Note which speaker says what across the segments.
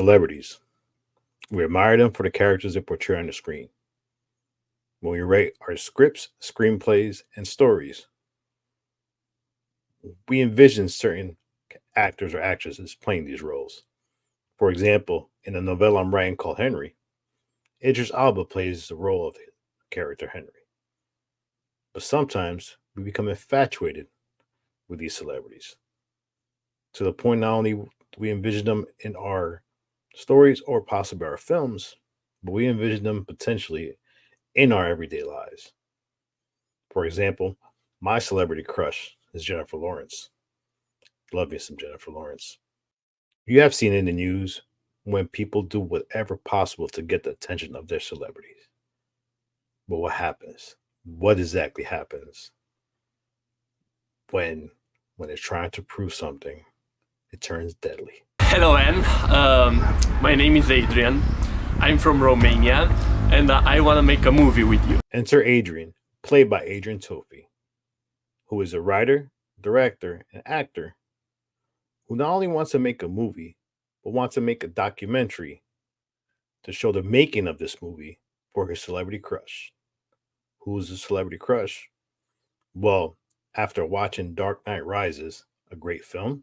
Speaker 1: celebrities. We admire them for the characters they portray on the screen. When we write our scripts, screenplays, and stories, we envision certain actors or actresses playing these roles. For example, in a novella I'm writing called Henry, Idris Alba plays the role of the character Henry. But sometimes we become infatuated with these celebrities to the point not only do we envision them in our stories or possibly our films, but we envision them potentially in our everyday lives. For example, my celebrity crush is Jennifer Lawrence. Love me some Jennifer Lawrence. You have seen in the news when people do whatever possible to get the attention of their celebrities. But what happens? What exactly happens when they're trying to prove something? It turns deadly.
Speaker 2: Hello, Anne. My name is Adrian. I'm from Romania, and I want to make a movie with you.
Speaker 1: Enter Adrian, played by adriantofei, who is a writer, director, and actor who not only wants to make a movie, but wants to make a documentary to show the making of this movie for his celebrity crush. Who's the celebrity crush? Well, after watching Dark Knight Rises, a great film,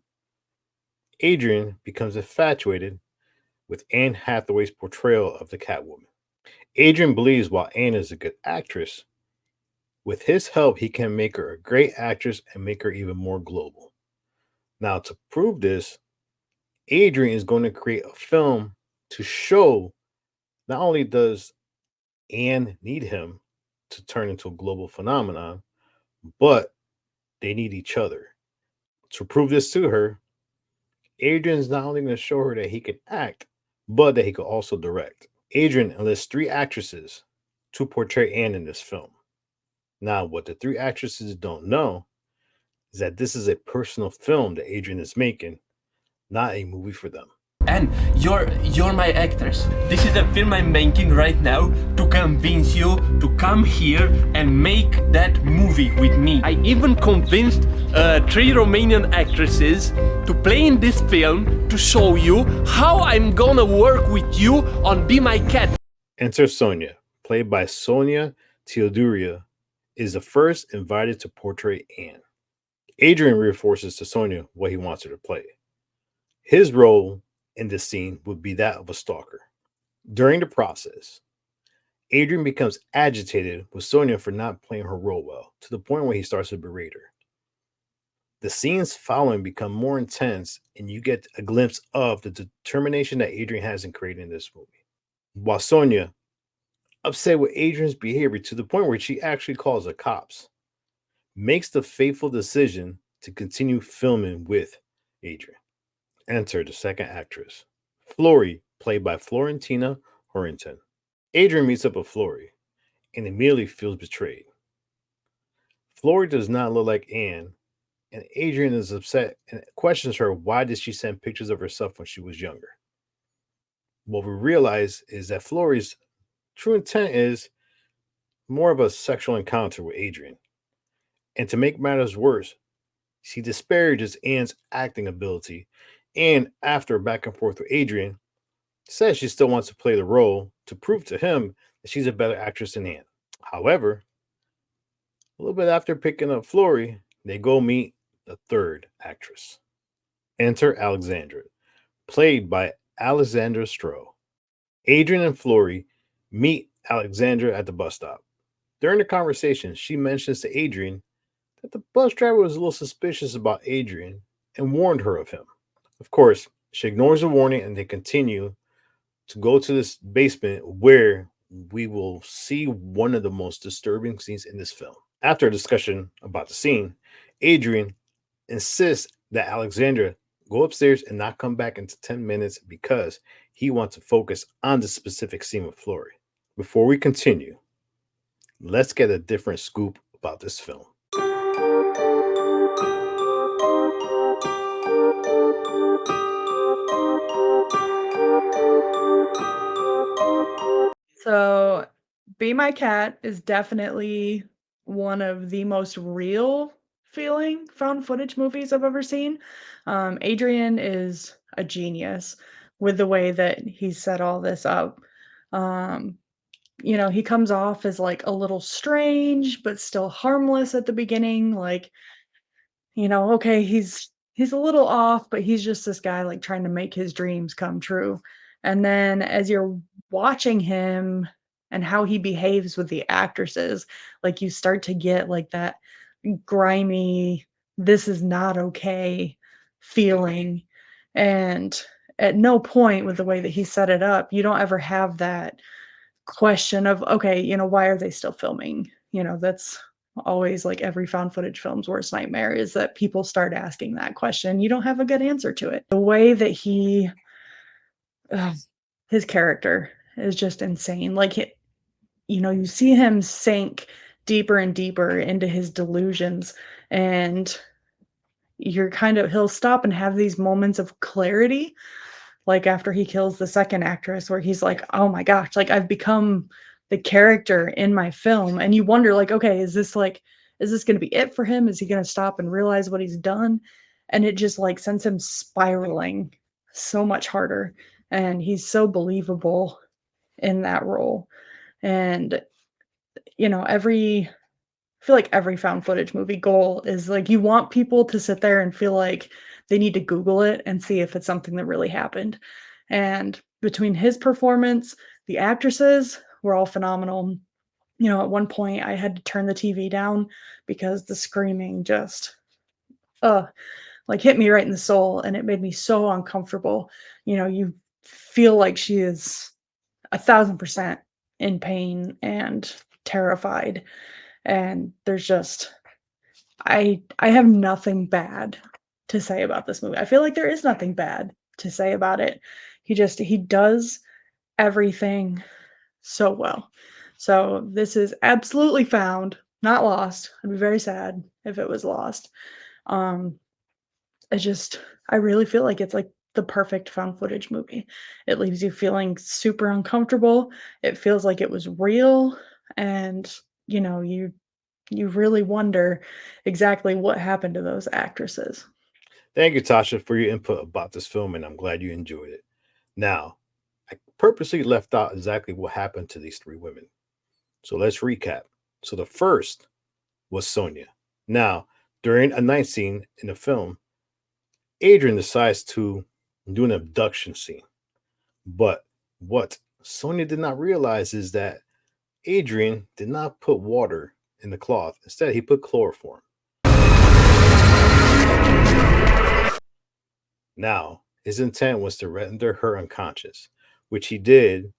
Speaker 1: Adrian becomes infatuated with Anne Hathaway's portrayal of the Catwoman. Adrian believes while Anne is a good actress, with his help, he can make her a great actress and make her even more global. Now, to prove this, Adrian is going to create a film to show not only does Anne need him to turn into a global phenomenon, but they need each other. To prove this to her, Adrian's not only going to show her that he can act, but that he could also direct. Adrian enlists 3 actresses to portray Anne in this film. Now, what the 3 actresses don't know is that this is a personal film that Adrian is making, not a movie for them.
Speaker 2: And you're my actors. This is a film I'm making right now to convince you to come here and make that movie with me. I even convinced 3 Romanian actresses to play in this film to show you how I'm gonna work with you on Be My Cat.
Speaker 1: Enter Sonia, played by Sonia Teodoria, is the first invited to portray Anne. Adrian reinforces to Sonia what he wants her to play. His role in this scene would be that of a stalker. During the process, Adrian becomes agitated with Sonia for not playing her role well, to the point where he starts to berate her. The scenes following become more intense, and you get a glimpse of the determination that Adrian has in creating this movie. While Sonia, upset with Adrian's behavior to the point where she actually calls the cops, makes the fateful decision to continue filming with Adrian. Enter the second actress, Flory, played by Florentina Horrington. Adrian meets up with Flory and immediately feels betrayed. Flory does not look like Anne, and Adrian is upset and questions her why did she send pictures of herself when she was younger. What we realize is that Flory's true intent is more of a sexual encounter with Adrian. And to make matters worse, she disparages Anne's acting ability, and after a back and forth with Adrian, says she still wants to play the role to prove to him that she's a better actress than Anne. However, a little bit after picking up Flory, they go meet the third actress. Enter Alexandra, played by Alexandra Stroh. Adrian and Flory meet Alexandra at the bus stop. During the conversation, she mentions to Adrian that the bus driver was a little suspicious about Adrian and warned her of him. Of course, she ignores the warning and they continue to go to this basement where we will see one of the most disturbing scenes in this film. After a discussion about the scene, Adrian insists that Alexandra go upstairs and not come back into 10 minutes because he wants to focus on the specific scene with Flory. Before we continue, let's get a different scoop about this film.
Speaker 3: So, Be My Cat is definitely one of the most real feeling found footage movies I've ever seen. Adrian is a genius. with the way that he set all this up. Um, he comes off as like a little strange, but still harmless at the beginning. Like, okay, he's a little off, but he's just this guy like trying to make his dreams come true. And then as you're watching him and how he behaves with the actresses, like you start to get like that grimy, this is not okay feeling. And at no point with the way that he set it up, you don't ever have that question of, okay, why are they still filming? That's always like every found footage film's worst nightmare is that people start asking that question. You don't have a good answer to it. The way that ugh, his character is just insane. Like, you see him sink deeper and deeper into his delusions, and he'll stop and have these moments of clarity, like after he kills the second actress, where he's like, oh my gosh, like I've become the character in my film. And you wonder, like, okay, is this going to be it for him? Is he going to stop and realize what he's done? And it just like sends him spiraling so much harder. And he's so believable in that role. And, I feel like every found footage movie goal is like you want people to sit there and feel like they need to Google it and see if it's something that really happened. And between his performance, the actresses were all phenomenal. At one point I had to turn the TV down because the screaming just uh like hit me right in the soul, and it made me so uncomfortable. You feel like she is 1,000% in pain and terrified, and there's just I have nothing bad to say about this movie. I feel like there is nothing bad to say about it. He does everything so well. So this is absolutely found, not lost. I'd be very sad if it was lost. Um I just I really feel like it's like the perfect found footage movie. It leaves you feeling super uncomfortable. It feels like it was real, and you really wonder exactly what happened to those actresses.
Speaker 1: Thank you, Tasha, for your input about this film, and I'm glad you enjoyed it. Now, I purposely left out exactly what happened to these three women. So let's recap. So the first was Sonia. Now, during a night scene in the film, Adrian decides to do an abduction scene. But what Sonia did not realize is that Adrian did not put water in the cloth. Instead, he put chloroform. Now, his intent was to render her unconscious, which he did,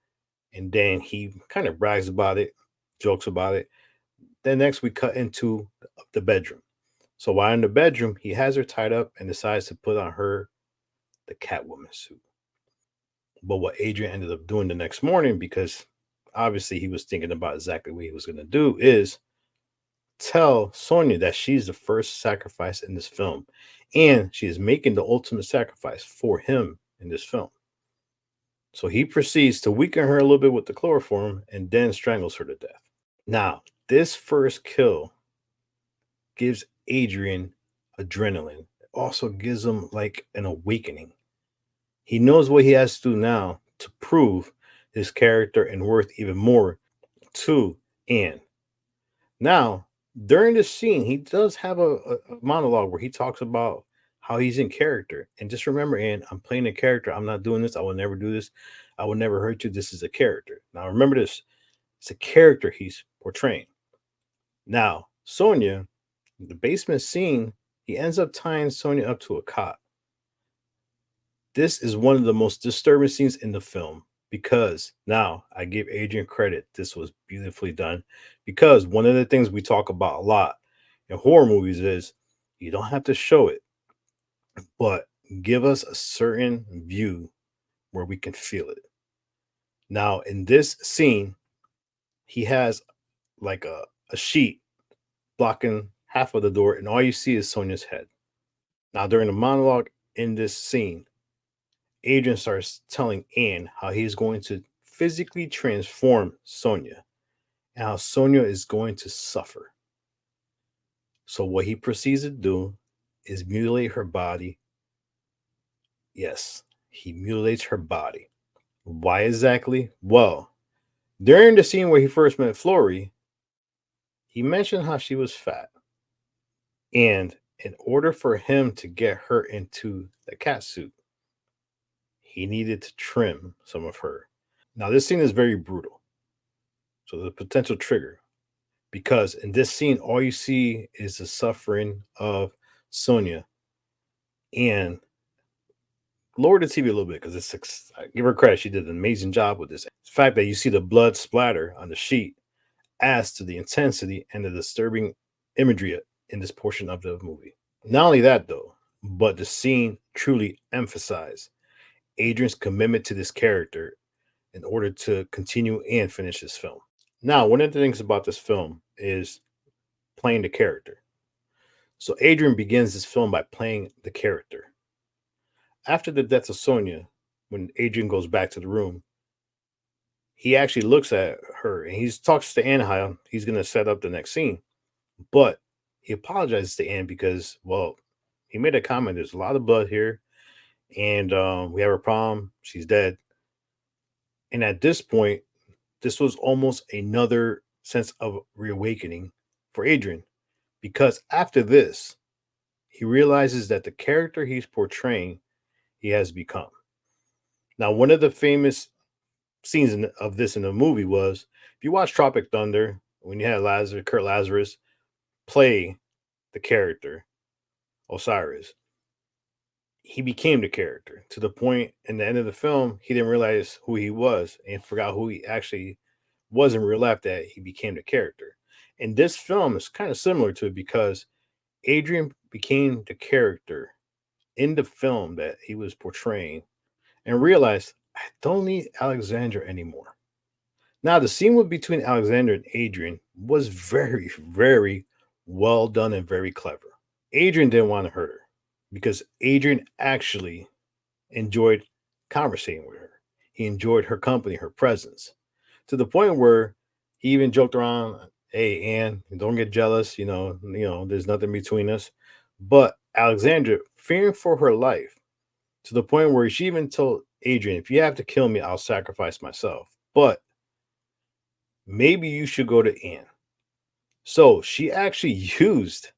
Speaker 1: and then he kind of brags about it, jokes about it. Then next we cut into the bedroom. So while in the bedroom, he has her tied up and decides to put on her the Catwoman suit. But what Adrian ended up doing the next morning, because obviously he was thinking about exactly what he was going to do, is tell Sonia that she's the first sacrifice in this film, and she is making the ultimate sacrifice for him in this film. So he proceeds to weaken her a little bit with the chloroform and then strangles her to death. Now, this first kill gives Adrian adrenaline. It also gives him like an awakening. He knows what he has to do now to prove his character and worth even more to Anne. Now, during this scene, he does have a monologue where he talks about how he's in character. And just remember, Anne, I'm playing a character. I'm not doing this. I will never do this. I will never hurt you. This is a character. Now, remember this. It's a character he's portraying. Now, Sonia, the basement scene, he ends up tying Sonia up to a cot. This is one of the most disturbing scenes in the film because now I give Adrian credit. This was beautifully done because one of the things we talk about a lot in horror movies is you don't have to show it, but give us a certain view where we can feel it. Now, in this scene, he has like a sheet blocking half of the door, and all you see is Sonia's head. Now, during the monologue in this scene, Adrian starts telling Anne how he's going to physically transform Sonia and how Sonia is going to suffer. So, what he proceeds to do is mutilate her body. Yes, he mutilates her body. Why exactly? Well, during the scene where he first met Flory, he mentioned how she was fat. And in order for him to get her into the cat suit, he needed to trim some of her. Now, this scene is very brutal. So, the potential trigger, because in this scene, all you see is the suffering of Sonia. And lower the TV a little bit because I give her credit. She did an amazing job with this. The fact that you see the blood splatter on the sheet adds to the intensity and the disturbing imagery in this portion of the movie. Not only that, though, but the scene truly emphasized Adrian's commitment to this character in order to continue and finish this film. Now, one of the things about this film is playing the character. So Adrian begins this film by playing the character. After the death of Sonia, when Adrian goes back to the room, he actually looks at her and he talks to Anne how he's going to set up the next scene. But he apologizes to Anne because, well, he made a comment. There's a lot of blood here, and we have a problem. She's dead. And at this point, this was almost another sense of reawakening for Adrian, because after this, he realizes that the character he's portraying, he has become. Now, one of the famous scenes of this in the movie was if you watch Tropic Thunder, when you had Kurt Lazarus play the character Osiris, he became the character to the point in the end of the film he didn't realize who he was and forgot who he actually was in real life, that he became the character. And this film is kind of similar to it because Adrian became the character in the film that he was portraying and realized, I don't need Alexandra anymore. Now, the scene between Alexandra and Adrian was very, very well done and very clever. Adrian didn't want to hurt her because Adrian actually enjoyed conversating with her. He enjoyed her company, her presence, to the point where he even joked around, "Hey, Anne, don't get jealous. There's nothing between us." But Alexandra, fearing for her life, to the point where she even told Adrian, "If you have to kill me, I'll sacrifice myself. But maybe you should go to Anne." So she actually used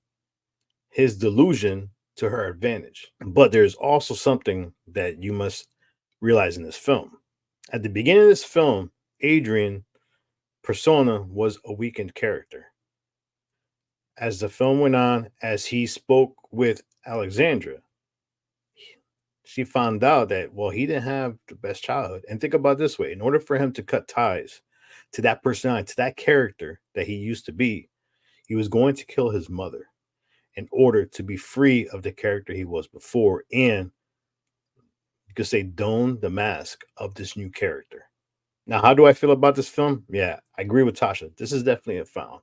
Speaker 1: his delusion to her advantage. But there's also something that you must realize in this film. At the beginning of this film, Adrian persona was a weakened character. As the film went on, as he spoke with Alexandra, she found out that, well, he didn't have the best childhood. And think about it this way: in order for him to cut ties to that personality, to that character that he used to be, he was going to kill his mother in order to be free of the character he was before, and you could say don the mask of this new character. Now, how do I feel about this film? Yeah, I agree with Tasha. This is definitely a found.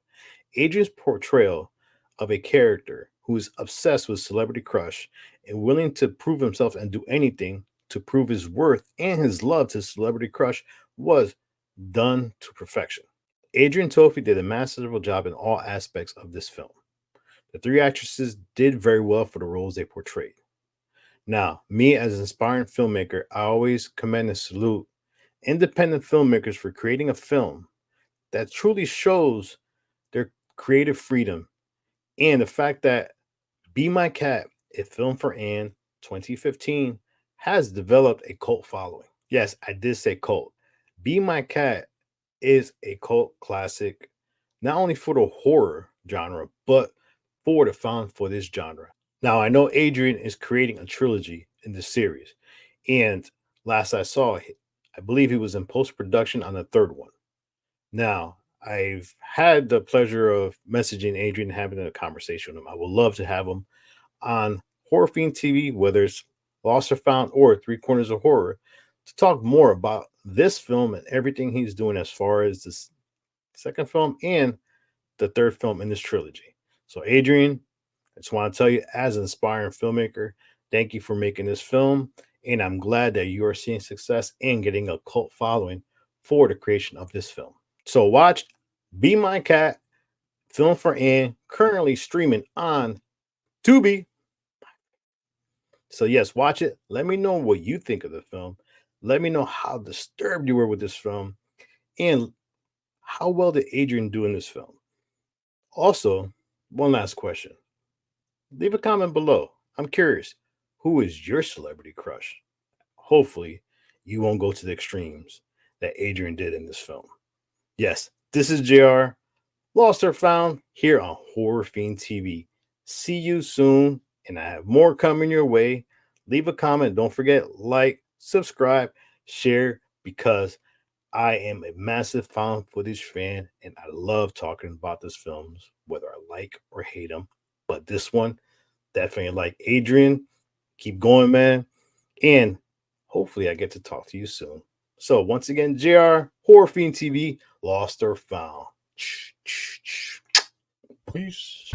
Speaker 1: Adrian's portrayal of a character who is obsessed with celebrity crush and willing to prove himself and do anything to prove his worth and his love to celebrity crush was done to perfection. Adriantofei did a masterful job in all aspects of this film. The three actresses did very well for the roles they portrayed. Now, me as an aspiring filmmaker, I always commend and salute independent filmmakers for creating a film that truly shows their creative freedom and the fact that Be My Cat, a film for Anne 2015, has developed a cult following. Yes, I did say cult. Be My Cat is a cult classic, not only for the horror genre, but for the found footage genre. Now, I know Adrian is creating a trilogy in this series, and last I saw, I believe he was in post production on the third one. Now, I've had the pleasure of messaging Adrian, having a conversation with him. I would love to have him on Horror Fiend TV, whether it's Lost or Found or Three Corners of Horror, to talk more about this film and everything he's doing as far as this second film and the third film in this trilogy. So, Adrian, I just want to tell you, as an aspiring filmmaker, thank you for making this film. And I'm glad that you are seeing success and getting a cult following for the creation of this film. So watch Be My Cat, film for Anne, currently streaming on Tubi. So, yes, watch it. Let me know what you think of the film. Let me know how disturbed you were with this film and how well did Adrian do in this film. Also, one last question. Leave a comment below. I'm curious, who is your celebrity crush? Hopefully, you won't go to the extremes that Adrian did in this film. Yes, this is JR, Lost or Found, here on Horror Fiend TV. See you soon, and I have more coming your way. Leave a comment. Don't forget, like, subscribe, share, because I am a massive found footage fan, and I love talking about these films, whether I like or hate them. But this one, definitely like Adrian. Keep going, man. And hopefully I get to talk to you soon. So once again, JR, Horror Fiend TV, Lost or Found. Peace.